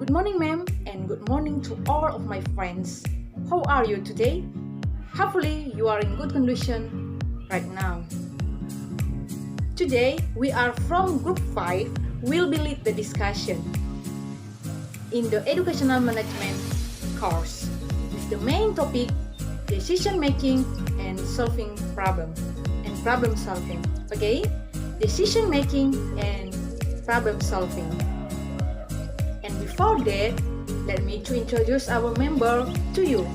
Good morning, ma'am, and good morning to all of my friends. How are you today? Hopefully, you are in good condition right now. Today, we are from Group 5, will be lead the discussion in the Educational Management course with the main topic decision making and solving problem solving. Okay? Decision making and problem solving. And before that, let me to introduce our member to you.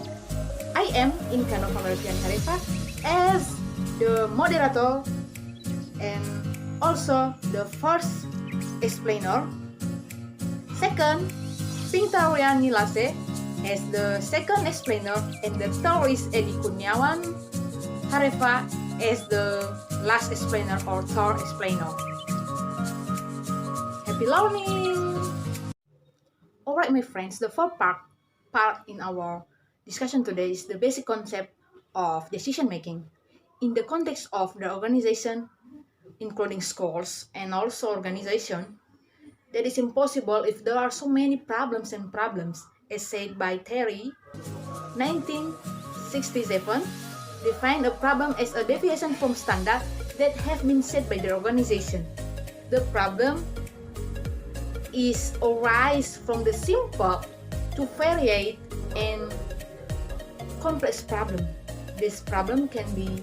I am Inka Nova Melvian Harifa as the moderator and also the first explainer. Second, Pinta Riani Lase as the second explainer, and the third is Edi Kurniawan Harifa as the last explainer or third explainer. Happy learning! Alright, my friends, the fourth part in our discussion today is the basic concept of decision making in the context of the organization, including schools and also organization. That is impossible if there are so many problems, as said by Terry, 1967, defined a problem as a deviation from standard that have been set by the organization. The problem is arise from the simple to varied and complex problem. This problem can be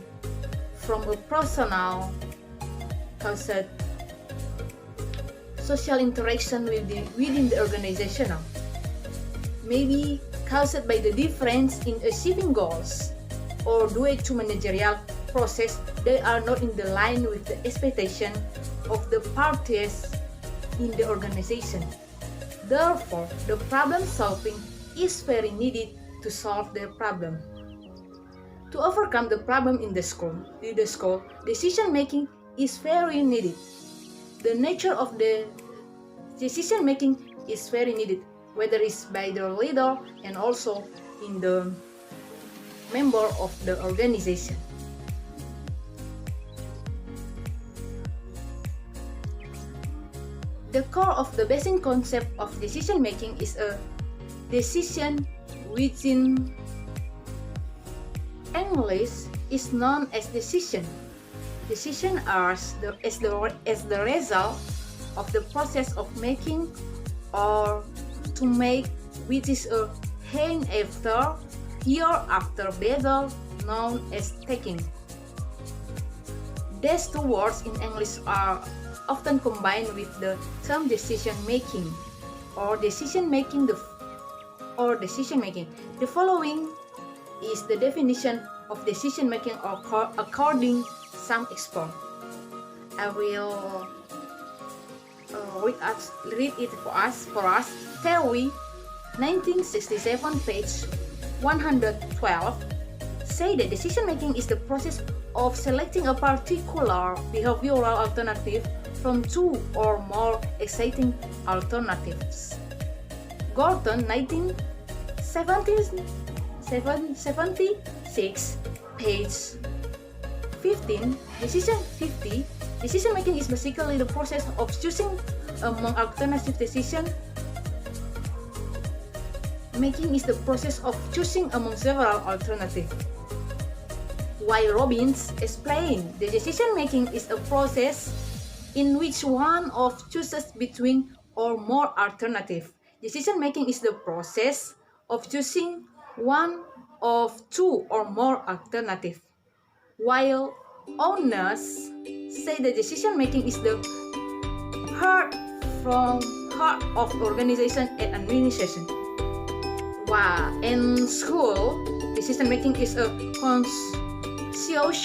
from a personal caused social interaction within the organization, maybe caused by the difference in achieving goals, or due to managerial process that are not in the line with the expectation of the parties in the organization. Therefore, the problem solving is very needed to solve the problem. To overcome the problem in the school, decision making is very needed. The nature of the decision making is very needed, whether it's by the leader and also in the member of the organization. The core of the basic concept of decision making is a decision, which in English is known as decision. Decision as the result of the process of making or to make, which is a after, hereafter better known as taking. These two words in English are often combined with the term decision making or decision making. The following is the definition of decision making according some experts. I will read it for us. Terry, 1967, page 112, say that decision making is the process of selecting a particular behavioral alternative from two or more exciting alternatives. Gorton, 1976, page 15, decision making is basically the process of choosing among alternative decision. Making is the process of choosing among several alternatives. While Robbins explained, the decision making is a process in which one of chooses between or more alternatives. Decision making is the process of choosing one of two or more alternatives. While owners say the decision making is the heart of organization and administration. In school, decision making is a conscious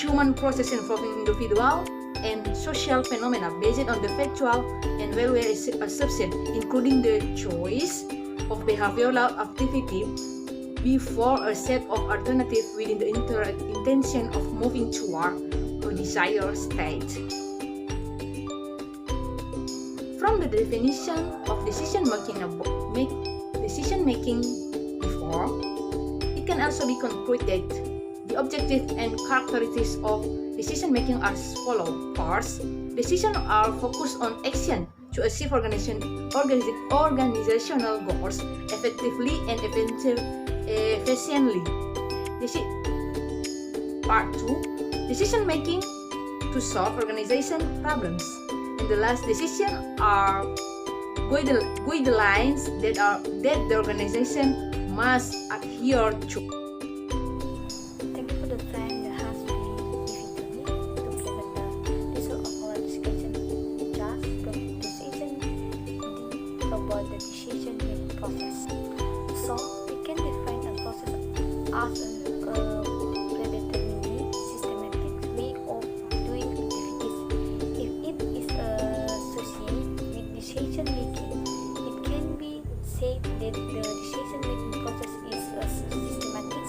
human process involving individual and social phenomena based on the factual and value assumption, including the choice of behavioral activity before a set of alternatives within the intention of moving toward a desired state. From the definition of decision making before, it can also be concluded that the objective and characteristics of decision making are as follows. First, decisions are focused on action to achieve organizational goals effectively and efficiently. This is part 2, decision making to solve organization problems. And the last decision are guidelines that the organization must adhere to. Thank you for the time that has been given to me to present the result of our discussion. Just the decision about the decision making process. So we can define a process as a predetermined systematic way of doing activities. If it is associated with decision making, it can be said that the decision making process is a systematic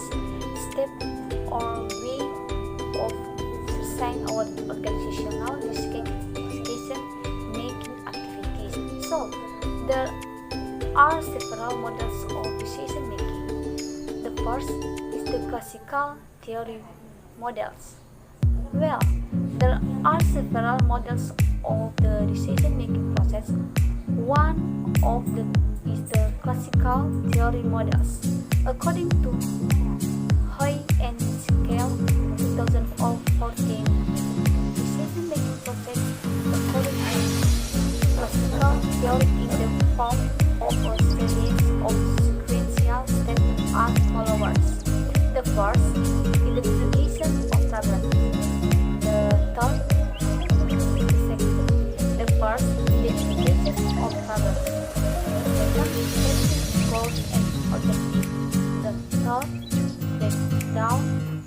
step or way of exercising our organizational decision-making activities. So, there are several models of decision-making. The first is the classical theory models. Well, there are several models of the decision-making process. One of them is the classical theory models. According to Hoy and Scale 2014, decision-making process according to classical theory in the form of a series of sequential steps as follows. The first, identification of problems. The third, the first, identification of problems. The second, setting goals and objectives. The third, breakdown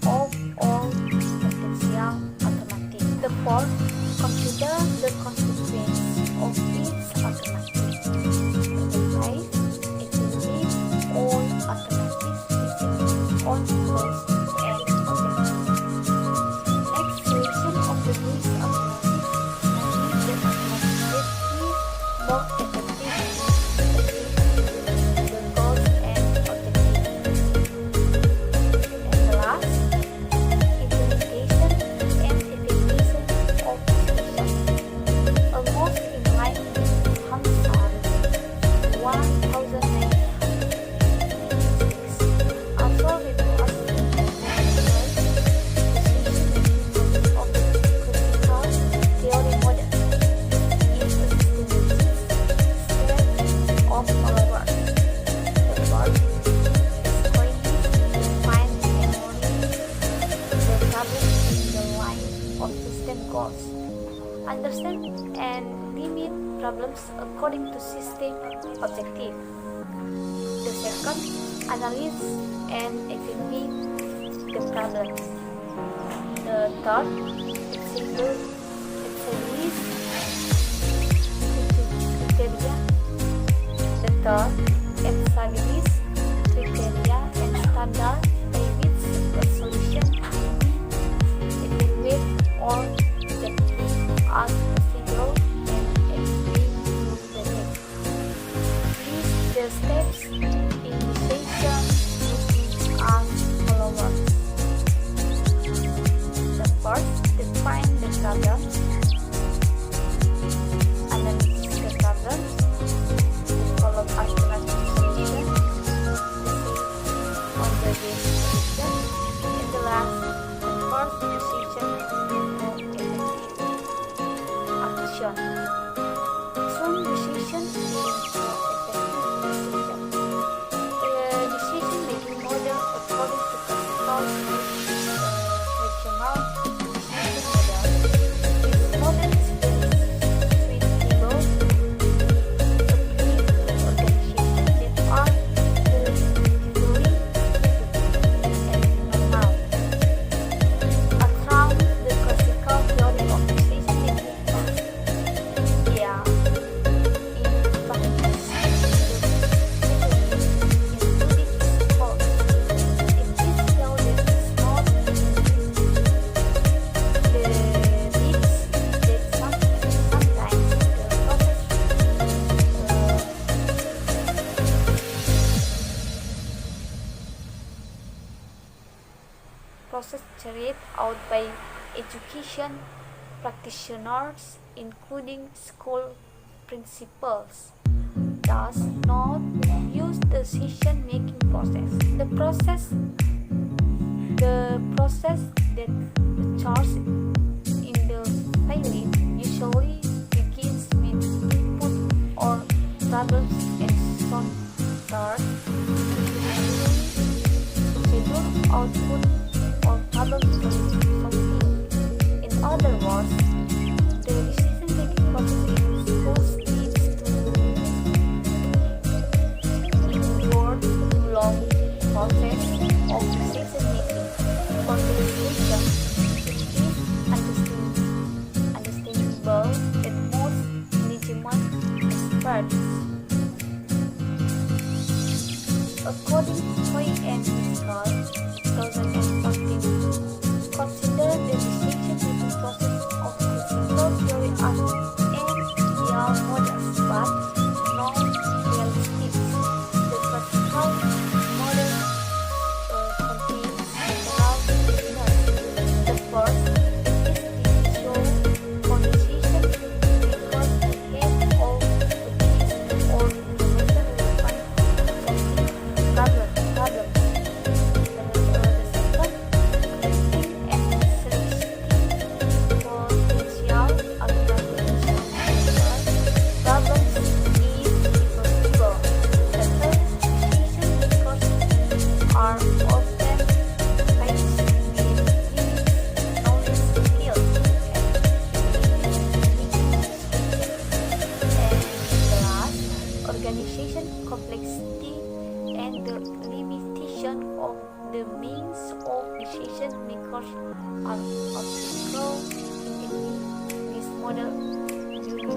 of all potential alternatives. The fourth, consider the consequence of each alternative. The fifth, evaluate all alternatives using on goals and objectives. Exploration of the least alternatives and the alternative more effective the goals and objectives. And the last, implementation and evaluation of solutions. Almost in line with Hansard 1996. Also refers to the decision-making of the critical theory model. It is a systematic step of our work. The work is going to find and monitor the problem in the line of system goals. Understand and limit problems according to system objective. The second, analyze and evaluate the problems. The third, examine criteria. The third, establish criteria and standard by which a solution will be evaluated or rejected as possible and explain the next. These the steps in decision-making as follows. The first, define the problem. Analyze the problem. Follow alternative solution. On the base solution. And the last, first decision for effective action. Some decisions leading to effective decision. The decision-making model according to classical regional decision model. This model is very suitable to organizations that are relatively and normal. Around the classical theory of decision-making process. Yeah, in practice, including sport, it is known that it's not the risks that sometimes the process carried out by education practitioners, including school principles, does not use the decision-making process. The process that occurs in the pilot usually begins with input or problems and centered schedule, output, or problem solving. In other words, the decision-making process in schools needs to involve long process of decision-making. For the decision, it is understandable that most management experts, according to Choi and Miskal, 2014, consider the decision-making process of physical theory as ideal models, but non-realistic. The classical model contains several pillars. The first is the visual condition because it has all the keys or information relevant to solving problems. Are often faced with limited knowledge, skills, and the last, organization complexity and the limitation of the means of decision makers are obstacles in this model.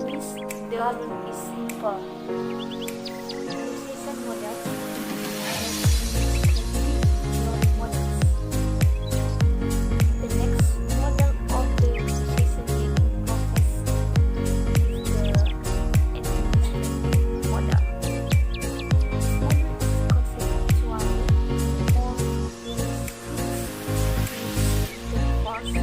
This the problem is simple. Decision models. The next model of the decision-making process is the administrative model. This model is conceptually more realistic. The first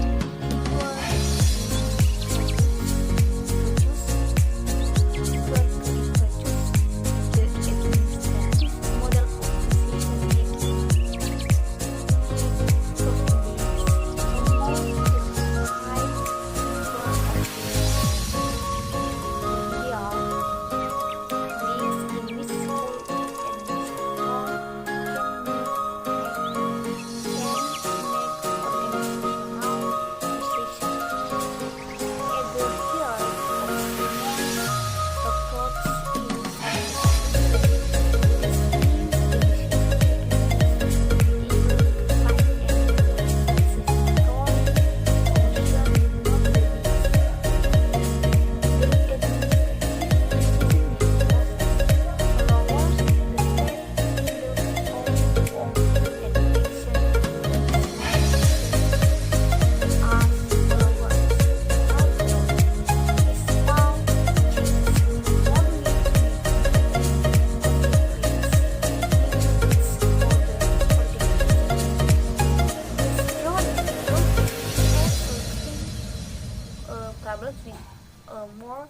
problems with a more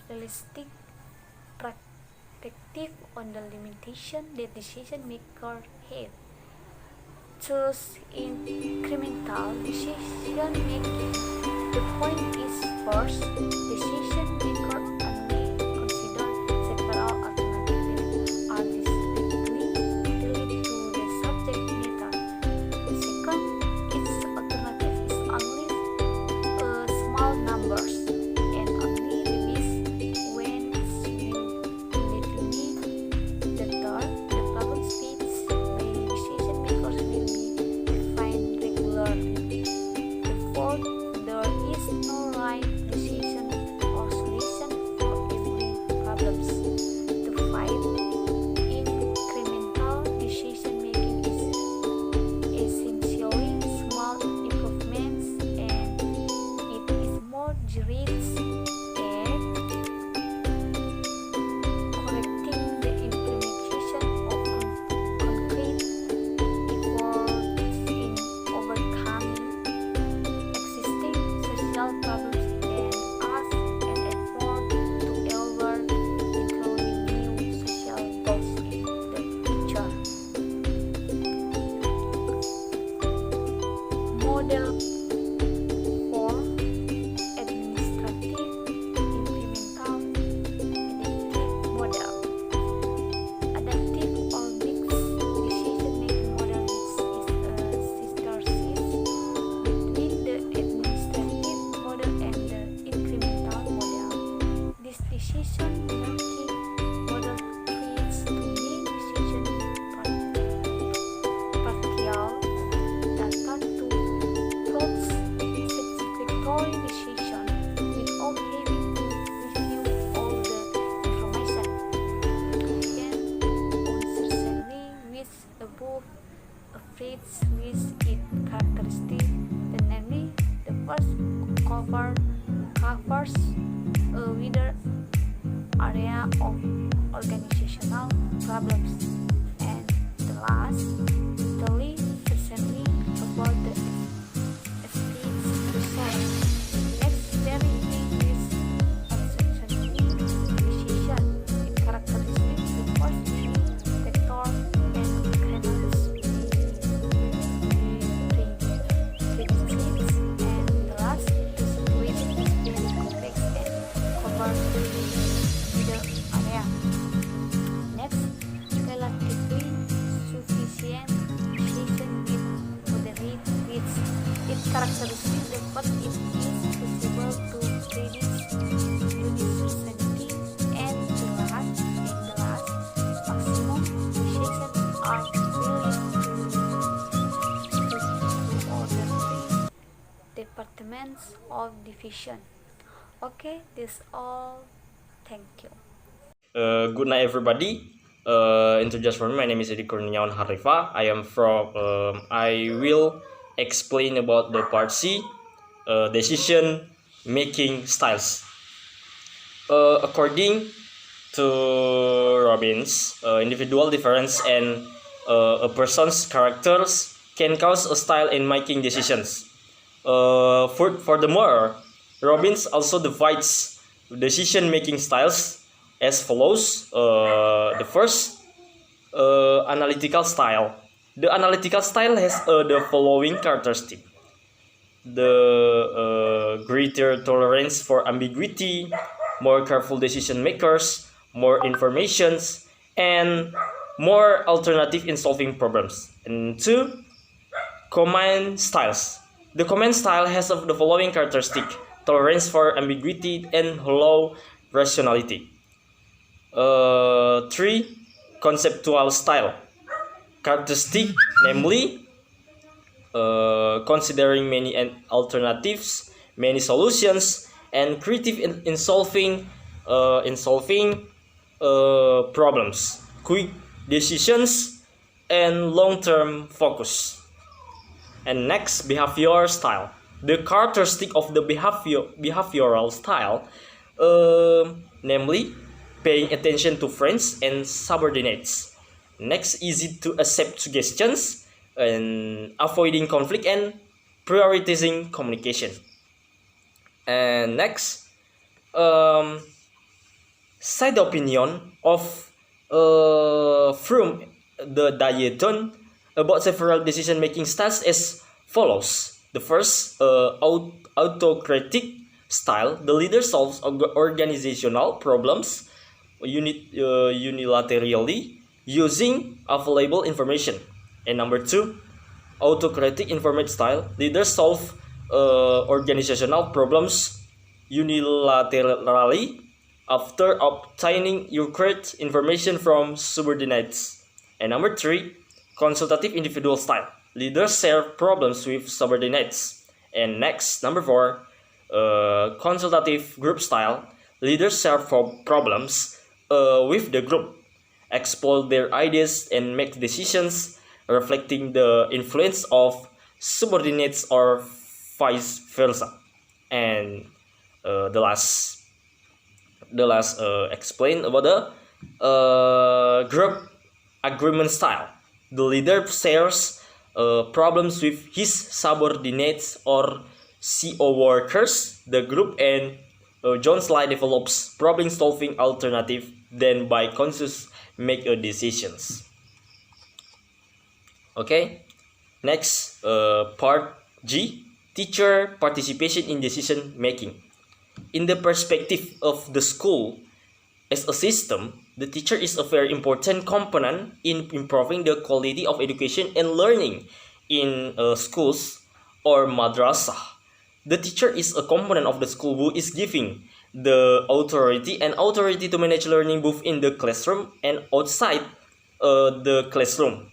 realistic perspective on the limitation that decision makers have. Thus, in incremental decision making, the point is first, decision maker only consider several alternatives are discretely related to the subject matter. Second, its alternative is only small numbers and only released when significantly. The third, the problem space by decision makers will be defined regularly. The fourth, there is no right decision or solution area of organizational problems. And the last, totally certainly about the experts to solve. Next, very English uncertainty decision in characteristics the first vector and canons predictions, and the last, the situation is very complex and covers the area. Next, relatively sufficient decision with moderate risks. Its characteristics, the first is feasible to predict uncertainty, and the last, maximum decisions are willing to order three departments of division. Okay, this all. Thank you. Good night, everybody. Introduce for me. My name is Edi Kurniawan Harifa. I am from. I will explain about the part C, decision making styles. According to Robbins, individual difference and a person's characters can cause a style in making decisions. Furthermore, Robbins also divides decision-making styles as follows. The first, analytical style. The analytical style has the following characteristic: the greater tolerance for ambiguity, more careful decision makers, more informations, and more alternative in solving problems. And two, command styles. The command style has the following characteristic: tolerance for ambiguity and low rationality. Three, conceptual style. Characteristic, namely, considering many alternatives, many solutions, and creative in solving problems, quick decisions, and long-term focus. And next, behavior style. The characteristic of the behavioral style, namely, paying attention to friends and subordinates. Next, easy to accept suggestions, and avoiding conflict and prioritizing communication. And next, side opinion of from the Dayton about several decision-making styles as follows. The first, autocratic style. The leader solves organizational problems unilaterally using available information. And number two, autocratic informant style. Leaders solve organizational problems unilaterally after obtaining accurate information from subordinates. And number three, consultative individual style. Leaders share problems with subordinates. And next, number four, consultative group style. Leaders share problems with the group, explore their ideas, and make decisions reflecting the influence of subordinates or vice versa. And the last explain about the group agreement style. The leader shares problems with his subordinates or CO workers, the group, and John Sly develops problem-solving alternative, then by conscious make decisions. Okay, next, part G, teacher participation in decision making. In the perspective of the school as a system, the teacher is a very important component in improving the quality of education and learning in schools or madrasah. The teacher is a component of the school who is giving the authority to manage learning both in the classroom and outside the classroom.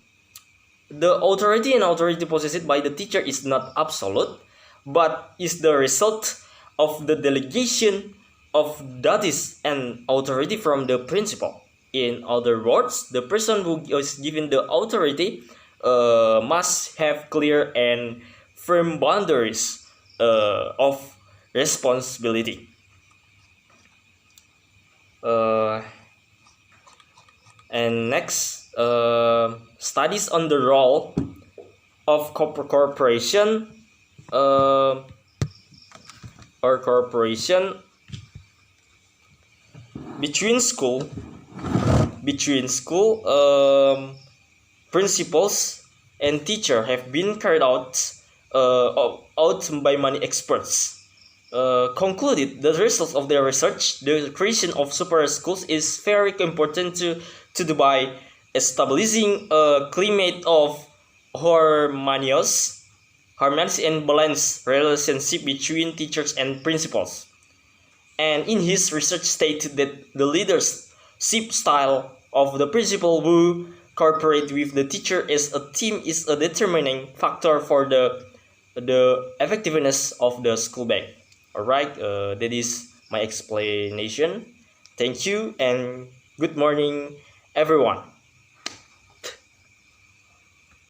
The authority possessed by the teacher is not absolute, but is the result of the delegation of duties and authority from the principal. In other words, the person who is given the authority must have clear and firm boundaries of responsibility. And next, studies on the role of corporation or corporation between school principals and teacher have been carried out by many experts. Concluded the results of their research, the creation of super schools is very important to do by establishing a climate of harmonious and balanced relationship between teachers and principals. And in his research stated that the leadership style of the principal who cooperate with the teacher as a team is a determining factor for the effectiveness of the school bag. Alright, that is my explanation. Thank you and good morning, everyone.